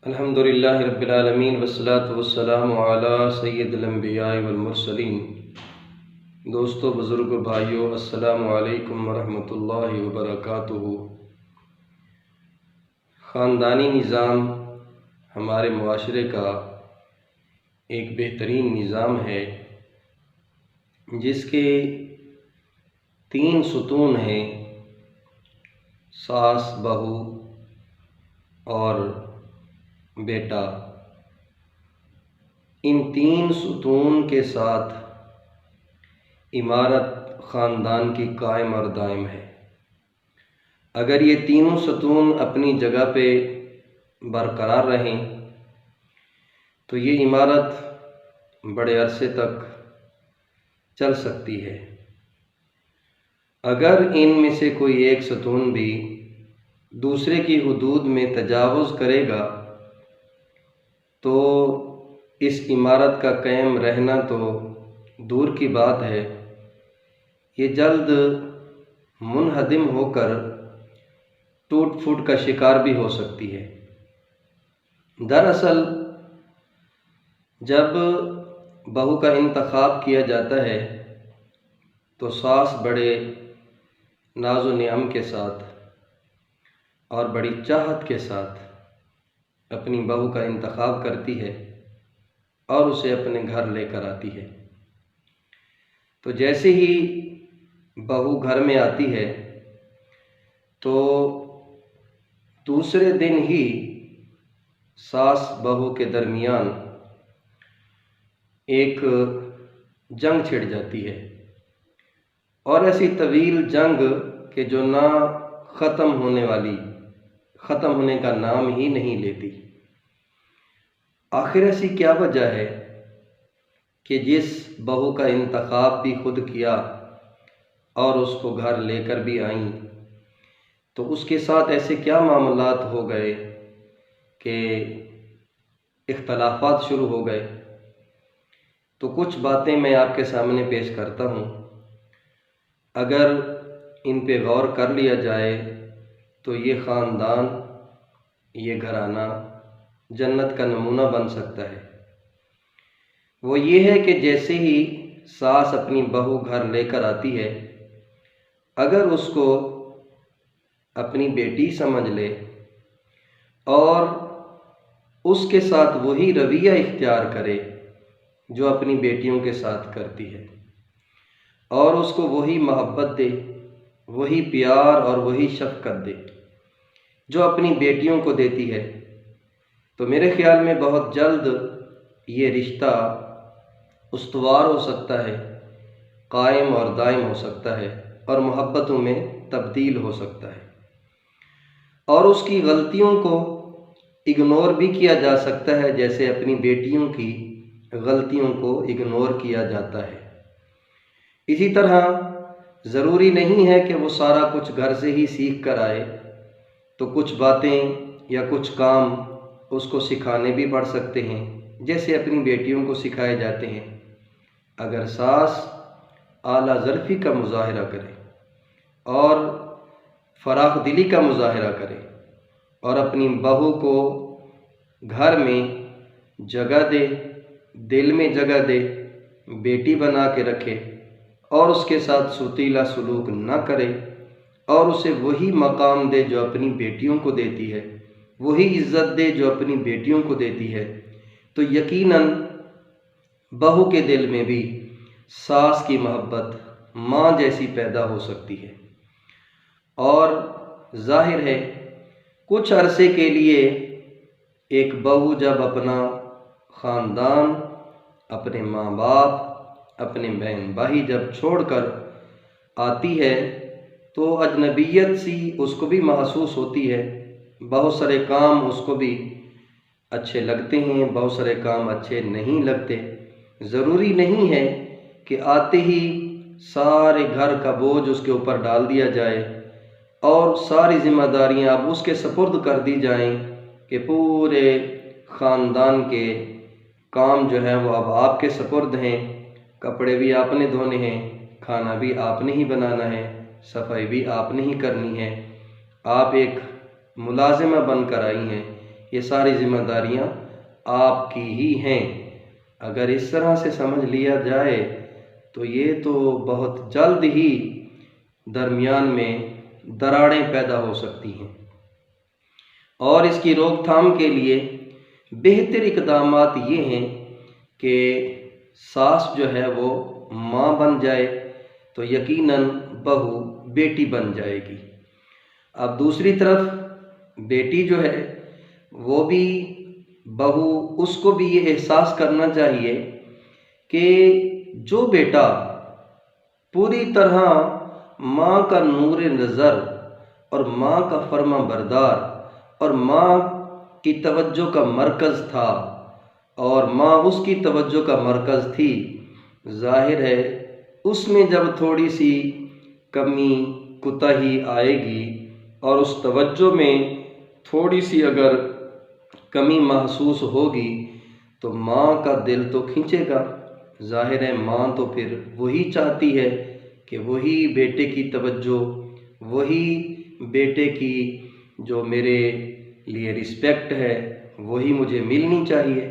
अल्हम्दुलिल्लाहि रब्बिल आलमीन वस्सलातु वस्सलामु अला सय्यिदिल अंबिया वल मुरसलीन। दोस्तों, बुज़ुर्गों, भाइयों, अस्सलामु अलैकुम वरहमतुल्लाहि वबरकातुहू। ख़ानदानी निज़ाम हमारे मुआशरे का एक बेहतरीन निज़ाम है जिसके 3 सुतून हैं: सास, बहू और बेटा। इन 3 सुतून के साथ इमारत ख़ानदान की कायम और दायम है। अगर ये तीनों सुतून अपनी जगह पे बरकरार रहें तो ये इमारत बड़े अरसे तक चल सकती है। अगर इनमें से कोई एक सुतून भी दूसरे की हुदूद में तजावुज़ करेगा तो इस इमारत का कायम रहना तो दूर की बात है, ये जल्द मुनहदिम होकर टूट फूट का शिकार भी हो सकती है। दरअसल जब बहू का इंतखाब किया जाता है तो सास बड़े नाज़ो नियम के साथ और बड़ी चाहत के साथ अपनी बहू का इंतखाब करती है और उसे अपने घर लेकर आती है। तो जैसे ही बहू घर में आती है तो दूसरे दिन ही सास बहू के दरमियान एक जंग छिड़ जाती है, और ऐसी तवील जंग कि जो ना ख़त्म होने का नाम ही नहीं लेती। आखिर ऐसी क्या वजह है कि जिस बहू का इंतखाब भी खुद किया और उसको घर लेकर भी आई तो उसके साथ ऐसे क्या मामलात हो गए कि इख्तलाफात शुरू हो गए। तो कुछ बातें मैं आपके सामने पेश करता हूँ। अगर इन पे गौर कर लिया जाए तो ये ख़ानदान, ये घराना जन्नत का नमूना बन सकता है। वो ये है कि जैसे ही सास अपनी बहू घर लेकर आती है, अगर उसको अपनी बेटी समझ ले और उसके साथ वही रवैया इख्तियार करे जो अपनी बेटियों के साथ करती है, और उसको वही मोहब्बत दे, वही प्यार और वही शफ़क़त दे जो अपनी बेटियों को देती है, तो मेरे ख़्याल में बहुत जल्द ये रिश्ता उस्तवार हो सकता है, कायम और दायम हो सकता है और मोहब्बतों में तब्दील हो सकता है। और उसकी गलतियों को इग्नोर भी किया जा सकता है, जैसे अपनी बेटियों की गलतियों को इग्नोर किया जाता है। इसी तरह ज़रूरी नहीं है कि वो सारा कुछ घर से ही सीख कर आए, तो कुछ बातें या कुछ काम उसको सिखाने भी पड़ सकते हैं, जैसे अपनी बेटियों को सिखाए जाते हैं। अगर सास आला ज़र्फ़ी का मुज़ाहिरा करे और फ़राख़ दिली का मुज़ाहिरा करे और अपनी बहू को घर में जगह दे, दिल में जगह दे, बेटी बना के रखे और उसके साथ सुतीला सलूक न करे और उसे वही मकाम दे जो अपनी बेटियों को देती है, वही इज़्ज़त दे जो अपनी बेटियों को देती है, तो यकीनन बहू के दिल में भी सास की मोहब्बत माँ जैसी पैदा हो सकती है। और जाहिर है कुछ अरसे के लिए एक बहू जब अपना ख़ानदान, अपने माँ बाप, अपने बहन भाई जब छोड़कर आती है तो अजनबियत सी उसको भी महसूस होती है। बहुत सारे काम उसको भी अच्छे लगते हैं, बहुत सारे काम अच्छे नहीं लगते। ज़रूरी नहीं है कि आते ही सारे घर का बोझ उसके ऊपर डाल दिया जाए और सारी जिम्मेदारियां अब उसके सपुर्द कर दी जाएं कि पूरे ख़ानदान के काम जो है वो अब आपके सपुर्द हैं। कपड़े भी आपने धोने हैं, खाना भी आपने ही बनाना है, सफाई भी आपने ही करनी है। आप एक मुलाजिमा बनकर आई हैं, ये सारी जिम्मेदारियां आपकी ही हैं। अगर इस तरह से समझ लिया जाए तो ये तो बहुत जल्द ही दरमियान में दरारें पैदा हो सकती हैं। और इसकी रोकथाम के लिए बेहतर इक़दामात ये हैं कि सास जो है वो माँ बन जाए तो यकीनन बहू बेटी बन जाएगी। अब दूसरी तरफ बेटी जो है वो भी बहू, उसको भी ये एहसास करना चाहिए कि जो बेटा पूरी तरह माँ का नूर नज़र और माँ का फर्मा बरदार और माँ की तवज्जो का मरकज़ था और माँ उसकी तवज्जो का मरकज़ थी, जाहिर है उसमें जब थोड़ी सी कमी कुताही आएगी और उस तवज्जो में थोड़ी सी अगर कमी महसूस होगी तो माँ का दिल तो खींचेगा। जाहिर है माँ तो फिर वही चाहती है कि वही बेटे की तवज्जो, वही बेटे की जो मेरे लिए रिस्पेक्ट है वही मुझे मिलनी चाहिए।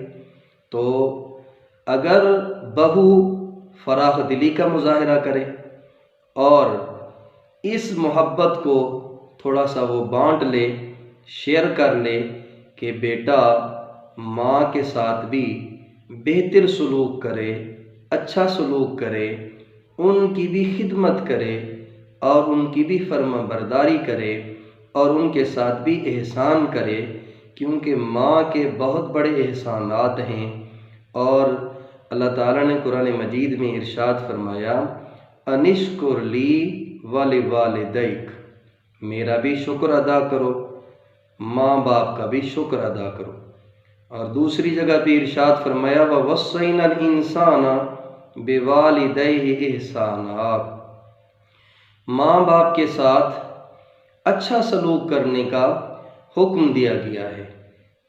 तो अगर बहू फराख दिली का मुजाहरा करे और इस मोहब्बत को थोड़ा सा वो बांट ले, शेयर कर ले कि बेटा माँ के साथ भी बेहतर सलूक करे, अच्छा सलूक करे, उनकी भी खिदमत करे और उनकी भी फर्मा बरदारी करे और उनके साथ भी एहसान करे, क्योंकि माँ के बहुत बड़े एहसानात हैं। और अल्लाह ताला ने कुरान मजीद में इरशाद फरमाया, अनिश्कुर ली वाले वालिदैक, मेरा भी शुक्र अदा करो, माँ बाप का भी शुक्र अदा करो। और दूसरी जगह पे इरशाद फरमाया, व वस्सैनल इंसाना बिवालिदैहि इहसाना, माँ बाप के साथ अच्छा सलूक करने का हुक्म दिया गया है।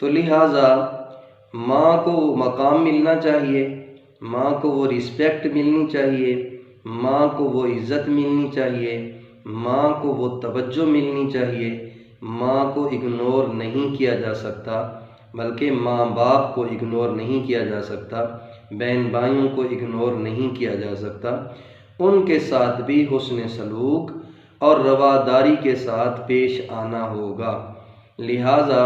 तो लिहाजा माँ को वो मकाम मिलना चाहिए, माँ को वो रिस्पेक्ट मिलनी चाहिए, माँ को वो इज़्ज़त मिलनी चाहिए, माँ को वो तवज्जो मिलनी चाहिए। माँ को इग्नोर नहीं किया जा सकता, बल्कि माँ बाप को इग्नोर नहीं किया जा सकता, बहन भाइयों को इग्नोर नहीं किया जा सकता। उनके साथ भी हुस्न सलूक और रवादारी के साथ पेश आना होगा। लिहाजा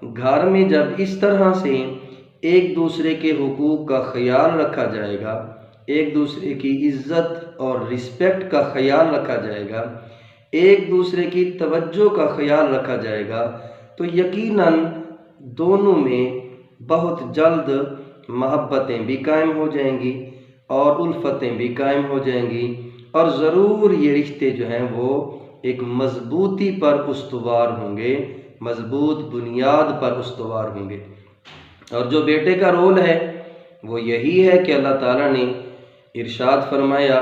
घर में जब इस तरह से एक दूसरे के हुकूक का ख्याल रखा जाएगा, एक दूसरे की इज़्ज़त और रिस्पेक्ट का ख्याल रखा जाएगा, एक दूसरे की तवज्जो का ख्याल रखा जाएगा, तो यकीनन दोनों में बहुत जल्द मोहब्बतें भी कायम हो जाएंगी और उल्फतें भी कायम हो जाएंगी और ज़रूर ये रिश्ते जो हैं वो एक मजबूती पर उस्तवार होंगे, मजबूत बुनियाद पर उस्तवार होंगे। और जो बेटे का रोल है वो यही है कि अल्लाह ताला ने इरशाद फरमाया,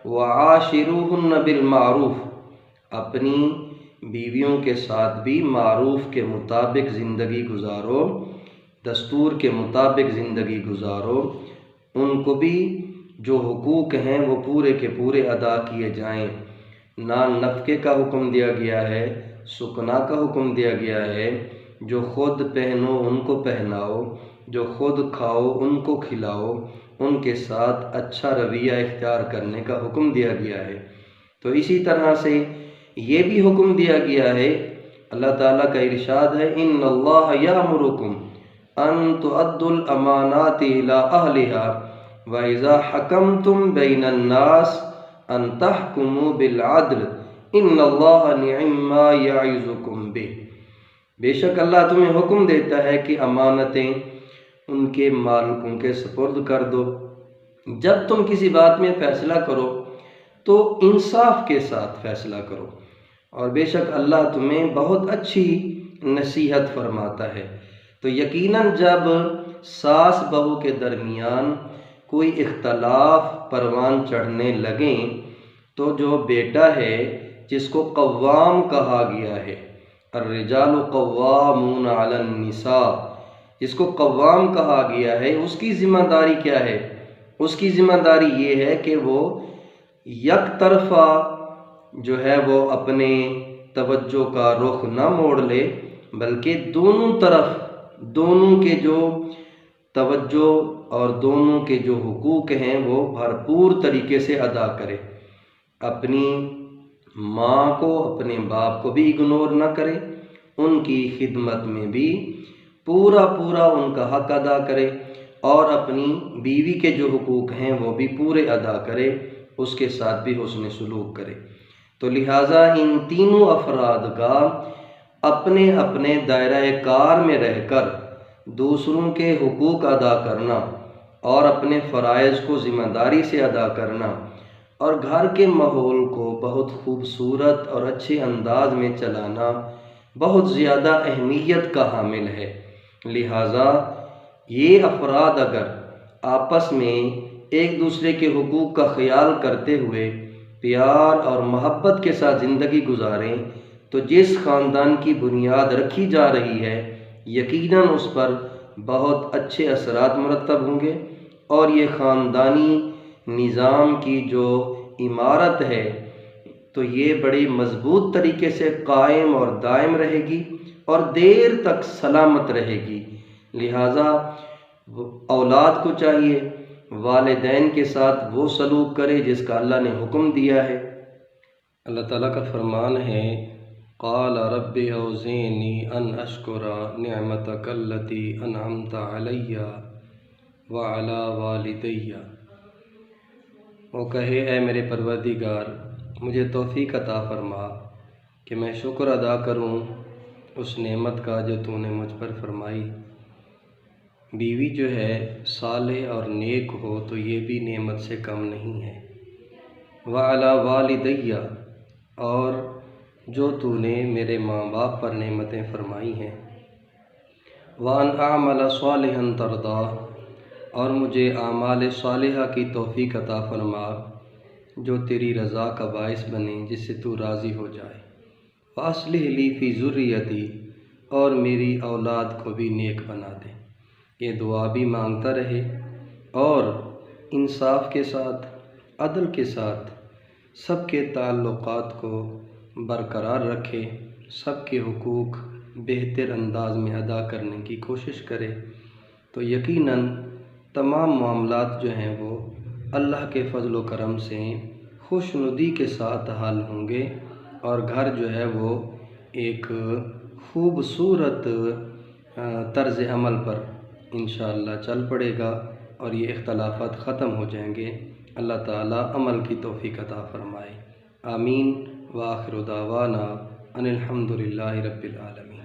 वआशिरूहुन्ना बिल मारूफ, अपनी बीवियों के साथ भी मारूफ के मुताबिक ज़िंदगी गुजारो, दस्तूर के मुताबिक ज़िंदगी गुजारो, उनको भी जो हुकूक हैं वो पूरे के पूरे अदा किए जाएं। ना नफ़क़े का हुक्म दिया गया है, सुकना का हुक्म दिया गया है, जो ख़ुद पहनो उनको पहनाओ, जो ख़ुद खाओ उनको खिलाओ, उनके साथ अच्छा रवैया इख्तियार करने का हुक्म दिया गया है। तो इसी तरह से ये भी हुक्म दिया गया है, अल्लाह ताला का इरशाद है, इन्नल्लाह यअमुरुकुम अन तुअद्दुल अमानाति इला अहलिहा व इज़ा हकमतुम बैनन नास अन तहकुमू बिल अद्ल इन्नल्लाह निअम्मा यइज़ुकुम बिह, बेशक अल्लाह तुम्हें हुक्म देता है कि अमानतें उनके मालिकों के सुपुर्द कर दो। जब तुम किसी बात में फ़ैसला करो तो इंसाफ के साथ फ़ैसला करो, और बेशक अल्लाह तुम्हें बहुत अच्छी नसीहत फरमाता है। तो यकीनन जब सास बहू के दरमियान कोई इख्तलाफ परवान चढ़ने लगें तो जो बेटा है जिसको कव्वाम कहा गया है, अर्रिजालु कव्वामून अलन निसा, जिसको कव्वाम कहा गया है, उसकी ज़िम्मेदारी क्या है? उसकी ज़िम्मेदारी ये है कि वो एक तरफ़ा जो है वो अपने तवज्जो का रुख न मोड़ ले, बल्कि दोनों तरफ दोनों के जो तवज्जो और दोनों के जो हुकूक हैं वो भरपूर तरीके से अदा करे। अपनी माँ को, अपने बाप को भी इग्नोर ना करे, उनकी खिदमत में भी पूरा पूरा उनका हक अदा करे और अपनी बीवी के जो हुकूक हैं वो भी पूरे अदा करे, उसके साथ भी हुस्न सलूक करे। तो लिहाजा इन तीनों अफराद का अपने अपने दायरा कार में रहकर दूसरों के हुकूक अदा करना और अपने फ़राइज़ को ज़िम्मेदारी से अदा करना और घर के माहौल को बहुत खूबसूरत और अच्छे अंदाज में चलाना बहुत ज़्यादा अहमियत का हामिल है। लिहाजा ये अफराद अगर आपस में एक दूसरे के हुकूक का ख्याल करते हुए प्यार और मोहब्बत के साथ ज़िंदगी गुजारें तो जिस ख़ानदान की बुनियाद रखी जा रही है यकीनन उस पर बहुत अच्छे असरात मुरतब होंगे और ये ख़ानदानी निज़ाम की जो इमारत है तो ये बड़ी मज़बूत तरीके से कायम और दायम रहेगी और देर तक सलामत रहेगी। लिहाजा औलाद को चाहिए वालिदैन के साथ वो सलूक करे जिसका अल्लाह ने हुक्म दिया है। अल्लाह ताला का फरमान है, क़ाल रब्बि औज़िनी अन अश्कुरा निअमतक अल्लती अनअमत अलैया व अला वालिदैया। वो कहे, ऐ मेरे परवरदिगार मुझे तौफ़ीक़ अता फरमा कि मैं शुक्र अदा करूं उस नेमत का जो तूने मुझ पर फरमाई। बीवी जो है सालेह और नेक हो तो ये भी नेमत से कम नहीं है। व अला वालिदैया, और जो तूने मेरे माँ बाप पर नेमतें फरमाई हैं। व अन आमल सालिहन तरदा, और मुझे आमाल सालिहा की तौफ़ीक़ अता फरमा जो तेरी रज़ा का बाइस बने, जिससे तू राज़ी हो जाए। वास्लिह ली फ़ी ज़ुर्रियती, और मेरी औलाद को भी नेक बना दे। ये दुआ भी मांगता रहे और इंसाफ के साथ, अदल के साथ सबके ताल्लुक़ात को बरकरार रखे, सबके हुकूक बेहतर अंदाज में अदा करने की कोशिश करे तो यकीनन तमाम मामलात जो हैं वो अल्लाह के फ़ज़ल व करम से खुशनुदी के साथ हल होंगे और घर जो है वो एक खूबसूरत तर्ज़ अमल पर इंशाअल्लाह चल पड़ेगा और ये इख्तलाफ़ात ख़त्म हो जाएंगे। अल्लाह ताला अमल की तौफ़ीक़ अता फ़रमाए। आमीन। व आखिरु दावाना अनिल हम्दुलिल्लाहि रब्बिल आलमीन।